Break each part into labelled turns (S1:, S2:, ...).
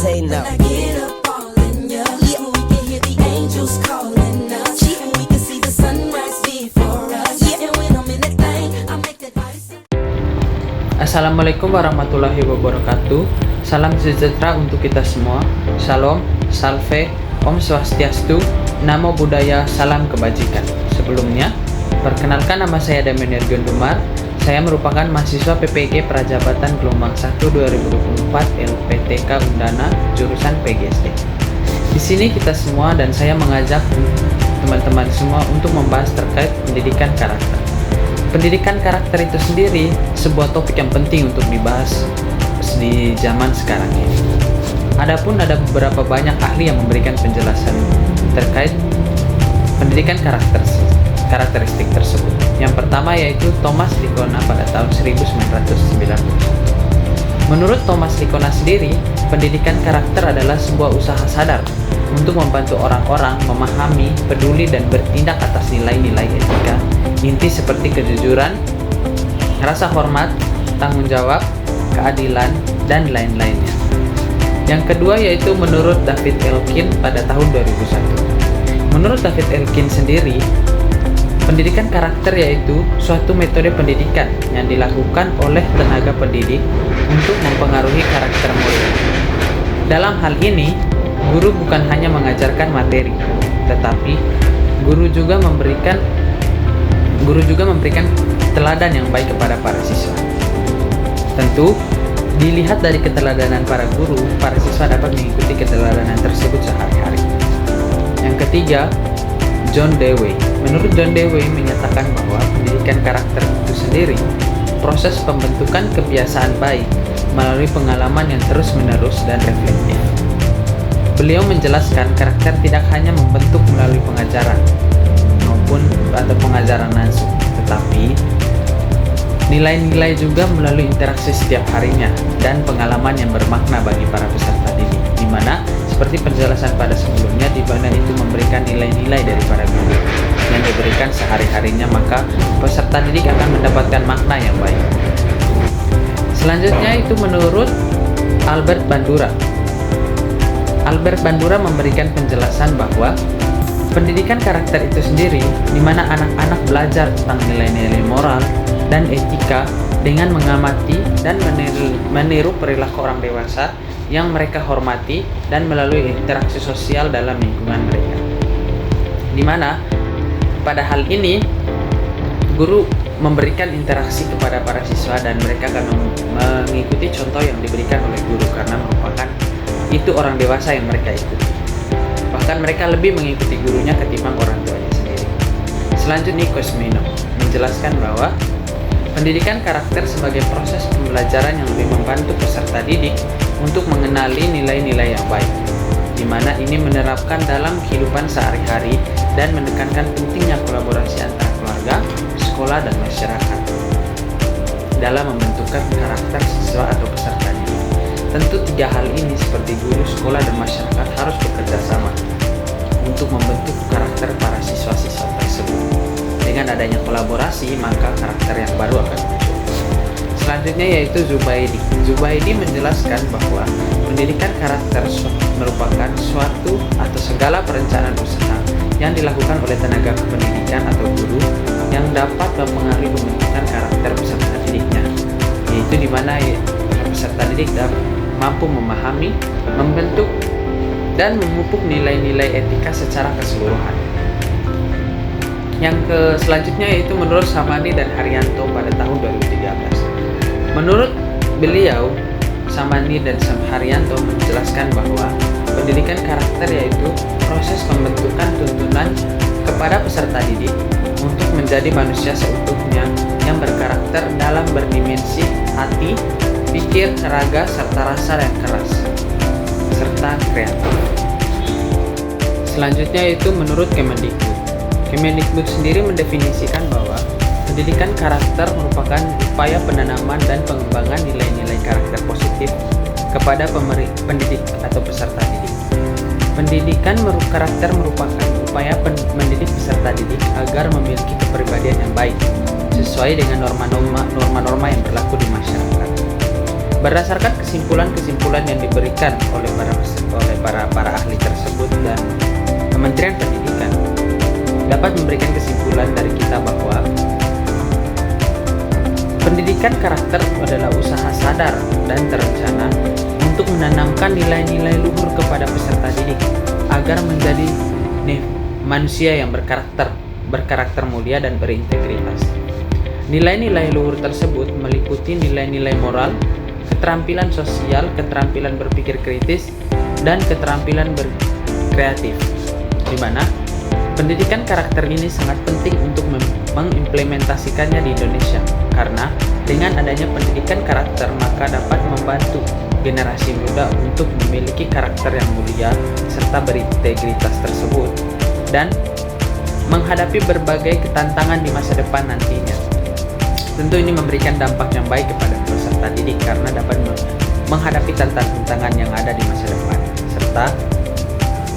S1: say no.
S2: When I get up all in ya, we can hear the angels calling us. We can see the sunrise before us. And when I'm in that thing, I make that body say.
S3: Assalamualaikum warahmatullahi wabarakatuh. Salam sejahtera untuk kita semua. Shalom, salve, Om Swastiastu, Namo Buddhaya, salam kebajikan. Sebelumnya, perkenalkan nama saya Damian Dumar. Saya merupakan mahasiswa PPG Prajabatan Gelombang 1 2024 LPTK Undana jurusan PGSD. Di sini kita semua dan saya mengajak teman-teman semua untuk membahas terkait pendidikan karakter. Pendidikan karakter itu sendiri sebuah topik yang penting untuk dibahas di zaman sekarang ini. Adapun ada beberapa banyak ahli yang memberikan penjelasan terkait pendidikan karakteristik tersebut. Yang pertama yaitu Thomas Lickona pada tahun 1990. Menurut Thomas Lickona sendiri, pendidikan karakter adalah sebuah usaha sadar untuk membantu orang-orang memahami, peduli, dan bertindak atas nilai-nilai etika inti seperti kejujuran, rasa hormat, tanggung jawab, keadilan, dan lain-lainnya. Yang kedua yaitu menurut David Elkin pada tahun 2001. Menurut David Elkin sendiri, pendidikan karakter yaitu suatu metode pendidikan yang dilakukan oleh tenaga pendidik untuk mempengaruhi karakter murid. Dalam hal ini, guru bukan hanya mengajarkan materi, tetapi guru juga memberikan teladan yang baik kepada para siswa. Tentu, dilihat dari keteladanan para guru, para siswa dapat mengikuti keteladanan tersebut sehari-hari. Yang ketiga, John Dewey. Menurut John Dewey menyatakan bahwa pendidikan karakter itu sendiri proses pembentukan kebiasaan baik melalui pengalaman yang terus-menerus dan reflektif. Beliau menjelaskan karakter tidak hanya membentuk melalui pengajaran atau pengajaran langsung, tetapi nilai-nilai juga melalui interaksi setiap harinya dan pengalaman yang bermakna bagi para peserta didik, di mana seperti penjelasan pada sebelumnya, di mana itu memberikan nilai-nilai dari para guru yang diberikan sehari-harinya, maka peserta didik akan mendapatkan makna yang baik. Selanjutnya itu menurut Albert Bandura. Albert Bandura memberikan penjelasan bahwa pendidikan karakter itu sendiri, di mana anak-anak belajar tentang nilai-nilai moral dan etika dengan mengamati dan meniru perilaku orang dewasa yang mereka hormati dan melalui interaksi sosial dalam lingkungan mereka. Di mana pada hal ini guru memberikan interaksi kepada para siswa dan mereka akan mengikuti contoh yang diberikan oleh guru karena merupakan itu orang dewasa yang mereka ikuti. Bahkan mereka lebih mengikuti gurunya ketimbang orang tuanya sendiri. Selanjutnya Cosmino menjelaskan bahwa pendidikan karakter sebagai proses pembelajaran yang lebih membantu peserta didik untuk mengenali nilai-nilai yang baik, di mana ini menerapkan dalam kehidupan sehari-hari dan menekankan pentingnya kolaborasi antara keluarga, sekolah, dan masyarakat dalam membentukkan karakter siswa atau peserta didik. Tentu tiga hal ini seperti guru, sekolah, dan masyarakat harus bekerja sama untuk membentuk karakter para siswa-siswa tersebut. Dengan adanya kolaborasi, maka karakter yang baru akan muncul. Selanjutnya yaitu Zubaidi. Zubaidi menjelaskan bahwa pendidikan karakter merupakan suatu atau segala perencanaan usaha yang dilakukan oleh tenaga pendidikan atau guru yang dapat mempengaruhi pembentukan karakter peserta didiknya, yaitu di mana peserta didik mampu memahami, membentuk, dan memupuk nilai-nilai etika secara keseluruhan. Yang selanjutnya yaitu menurut Samani dan Haryanto pada tahun 2013. Menurut beliau, Samani dan Haryanto menjelaskan bahwa pendidikan karakter yaitu proses pembentukan tuntunan kepada peserta didik untuk menjadi manusia seutuhnya yang berkarakter dalam berdimensi hati, pikir, raga, serta rasa yang keras, serta kreatif. Selanjutnya yaitu menurut Kemendikbud. Kemendikbud sendiri mendefinisikan bahwa pendidikan karakter merupakan upaya penanaman dan pengembangan nilai-nilai karakter positif kepada pendidik atau peserta didik. Pendidikan karakter merupakan upaya mendidik peserta didik agar memiliki kepribadian yang baik sesuai dengan norma-norma yang berlaku di masyarakat. Berdasarkan kesimpulan-kesimpulan yang diberikan oleh para ahli tersebut dan Kementerian Pendidikan, dapat memberikan kesimpulan dari kita bahwa pendidikan karakter adalah usaha sadar dan terencana untuk menanamkan nilai-nilai luhur kepada peserta didik agar menjadi manusia yang berkarakter mulia dan berintegritas. Nilai-nilai luhur tersebut meliputi nilai-nilai moral, keterampilan sosial, keterampilan berpikir kritis, dan keterampilan berkreatif, di mana pendidikan karakter ini sangat penting untuk mengimplementasikannya di Indonesia, karena dengan adanya pendidikan karakter maka dapat membantu generasi muda untuk memiliki karakter yang mulia serta berintegritas tersebut dan menghadapi berbagai ketantangan di masa depan nantinya. Tentu ini memberikan dampak yang baik kepada peserta didik karena dapat menghadapi tantangan yang ada di masa depan. Serta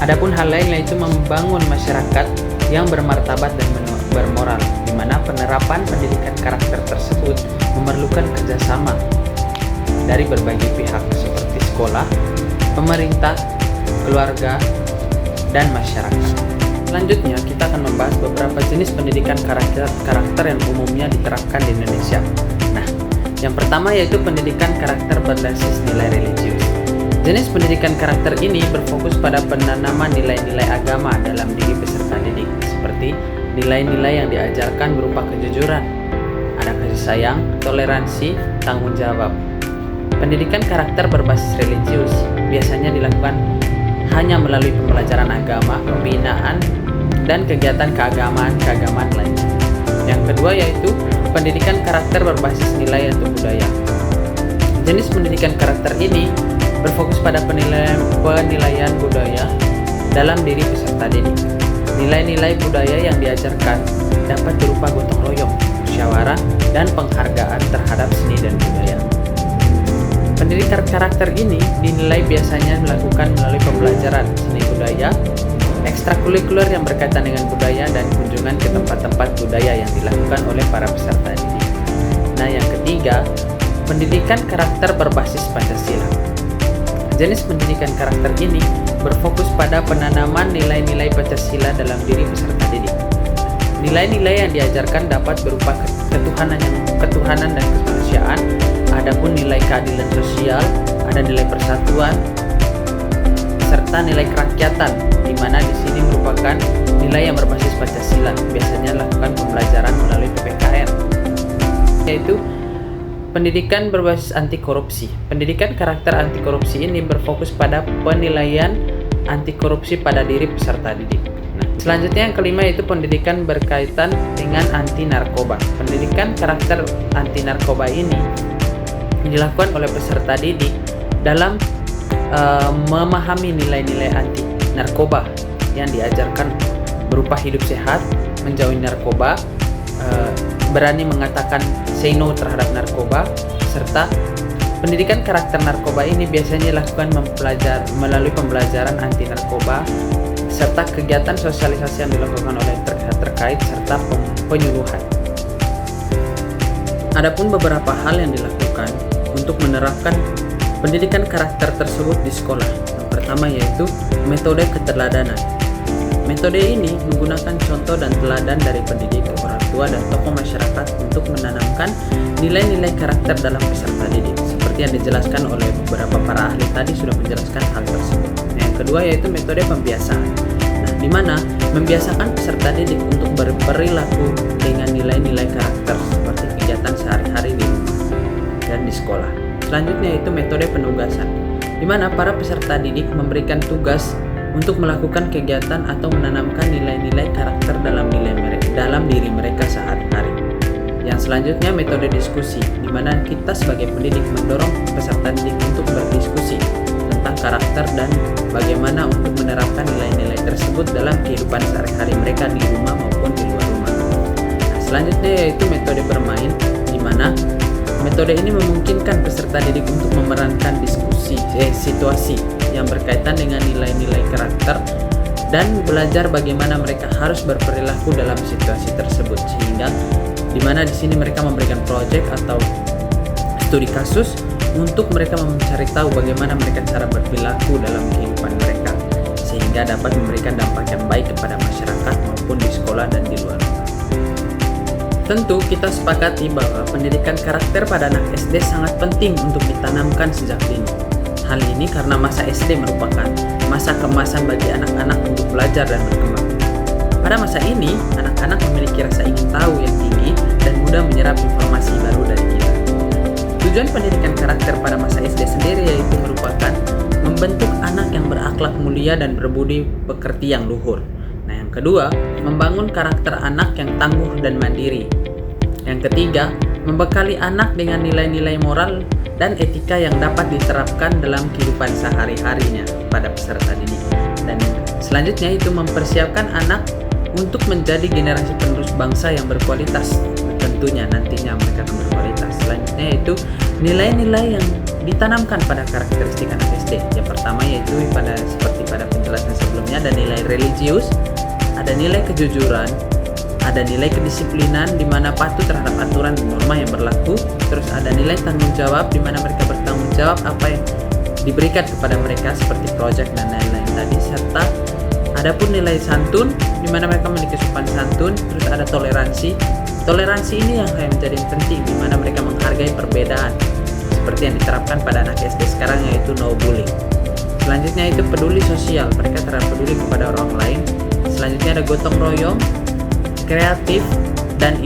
S3: adapun hal lain yaitu membangun masyarakat yang bermartabat dan bermoral, di mana penerapan pendidikan karakter tersebut memerlukan kerjasama dari berbagai pihak seperti sekolah, pemerintah, keluarga, dan masyarakat. Selanjutnya, kita akan membahas beberapa jenis pendidikan karakter yang umumnya diterapkan di Indonesia. Nah, yang pertama yaitu pendidikan karakter berbasis nilai religius. Jenis pendidikan karakter ini berfokus pada penanaman nilai-nilai agama dalam diri peserta didik, seperti nilai-nilai yang diajarkan berupa kejujuran, ada kasih sayang, toleransi, tanggung jawab. Pendidikan karakter berbasis religius biasanya dilakukan hanya melalui pembelajaran agama, pembinaan, dan kegiatan keagamaan lainnya. Yang kedua yaitu pendidikan karakter berbasis nilai atau budaya. Jenis pendidikan karakter ini berfokus pada penilaian budaya dalam diri peserta didik. Nilai-nilai budaya yang diajarkan dapat berupa gotong royong, musyawarah, dan penghargaan terhadap seni dan budaya. Pendidikan karakter ini dinilai biasanya dilakukan melalui pembelajaran seni budaya, ekstrakurikuler yang berkaitan dengan budaya, dan kunjungan ke tempat-tempat budaya yang dilakukan oleh para peserta didik. Nah, yang ketiga, pendidikan karakter berbasis Pancasila. Jenis pendidikan karakter ini berfokus pada penanaman nilai-nilai Pancasila dalam diri peserta didik. Nilai-nilai yang diajarkan dapat berupa ketuhanan dan kemanusiaan, adapun nilai keadilan sosial, ada nilai persatuan, serta nilai kerakyatan, di mana di sini merupakan nilai yang berbasis Pancasila. Biasanya lakukan pembelajaran melalui PPKN, yaitu pendidikan berbasis anti korupsi. Pendidikan karakter anti korupsi ini berfokus pada penilaian anti korupsi pada diri peserta didik. Nah, selanjutnya yang kelima yaitu pendidikan berkaitan dengan anti narkoba. Pendidikan karakter anti narkoba ini dilakukan oleh peserta didik dalam memahami nilai-nilai anti narkoba yang diajarkan berupa hidup sehat, menjauhi narkoba, berani mengatakan say no terhadap narkoba, serta pendidikan karakter narkoba ini biasanya dilakukan melalui pembelajaran anti narkoba serta kegiatan sosialisasi yang dilakukan oleh terkait serta penyuluhan. Adapun beberapa hal yang dilakukan untuk menerapkan pendidikan karakter tersebut di sekolah. Yang pertama yaitu metode keteladanan. Metode ini menggunakan contoh dan teladan dari pendidik, orang tua, dan tokoh masyarakat untuk menanamkan nilai-nilai karakter dalam peserta didik. Seperti yang dijelaskan oleh beberapa para ahli tadi sudah menjelaskan hal tersebut. Yang kedua yaitu metode pembiasaan. Nah, di mana membiasakan peserta didik untuk berperilaku dengan nilai-nilai karakter seperti kegiatan sehari-hari di rumah dan di sekolah. Selanjutnya yaitu metode penugasan, di mana para peserta didik memberikan tugas untuk melakukan kegiatan atau menanamkan nilai-nilai karakter dalam diri mereka sehari-hari. Yang selanjutnya metode diskusi, di mana kita sebagai pendidik mendorong peserta didik untuk berdiskusi tentang karakter dan bagaimana untuk menerapkan nilai-nilai tersebut dalam kehidupan sehari-hari mereka di rumah maupun di luar rumah. Nah, selanjutnya yaitu metode bermain, di mana metode ini memungkinkan peserta didik untuk memerankan situasi yang berkaitan dengan nilai-nilai karakter dan belajar bagaimana mereka harus berperilaku dalam situasi tersebut, sehingga di mana di sini mereka memberikan proyek atau studi kasus untuk mereka mencari tahu bagaimana mereka cara berperilaku dalam kehidupan mereka, sehingga dapat memberikan dampak yang baik kepada masyarakat maupun di sekolah dan di luar. Tentu kita sepakati bahwa pendidikan karakter pada anak SD sangat penting untuk ditanamkan sejak dini. Hal ini karena masa SD merupakan masa keemasan bagi anak-anak untuk belajar dan berkembang. Pada masa ini, anak-anak memiliki rasa ingin tahu yang tinggi dan mudah menyerap informasi baru dari kita. Tujuan pendidikan karakter pada masa SD sendiri yaitu merupakan membentuk anak yang berakhlak mulia dan berbudi pekerti yang luhur. Nah, yang kedua, membangun karakter anak yang tangguh dan mandiri. Yang ketiga, membekali anak dengan nilai-nilai moral dan etika yang dapat diterapkan dalam kehidupan sehari-harinya pada peserta didik. Dan selanjutnya itu mempersiapkan anak untuk menjadi generasi penerus bangsa yang berkualitas. Tentunya nantinya mereka akan berkualitas. Selanjutnya yaitu nilai-nilai yang ditanamkan pada karakteristik anak SD. Yang pertama yaitu seperti pada penjelasan sebelumnya, ada nilai religius, ada nilai kejujuran, ada nilai kedisiplinan di mana patuh terhadap aturan dan norma yang berlaku, terus ada nilai tanggung jawab di mana mereka bertanggung jawab apa yang diberikan kepada mereka seperti proyek dan lain-lain tadi, serta ada pun nilai santun di mana mereka memiliki sopan santun, terus ada toleransi. Toleransi ini yang menjadi penting di mana mereka menghargai perbedaan seperti yang diterapkan pada anak SD sekarang yaitu no bullying. Selanjutnya itu peduli sosial, mereka terhadap peduli kepada orang lain. Selanjutnya ada gotong royong, kreatif dan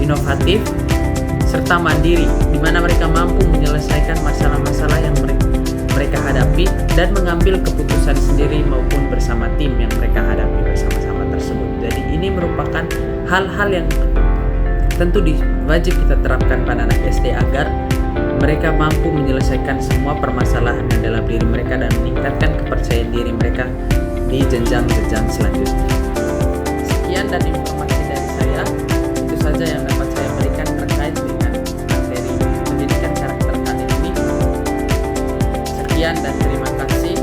S3: inovatif, serta mandiri, di mana mereka mampu menyelesaikan masalah-masalah yang mereka hadapi dan mengambil keputusan sendiri maupun bersama tim yang mereka hadapi bersama-sama tersebut. Jadi ini merupakan hal-hal yang tentu wajib kita terapkan pada anak SD agar mereka mampu menyelesaikan semua permasalahan yang dalam diri mereka dan meningkatkan kepercayaan diri mereka di jenjang-jenjang selanjutnya. Sekian dan informasi dari saya, itu saja yang dapat saya berikan terkait dengan materi pendidikan karakter kali ini. Sekian dan terima kasih.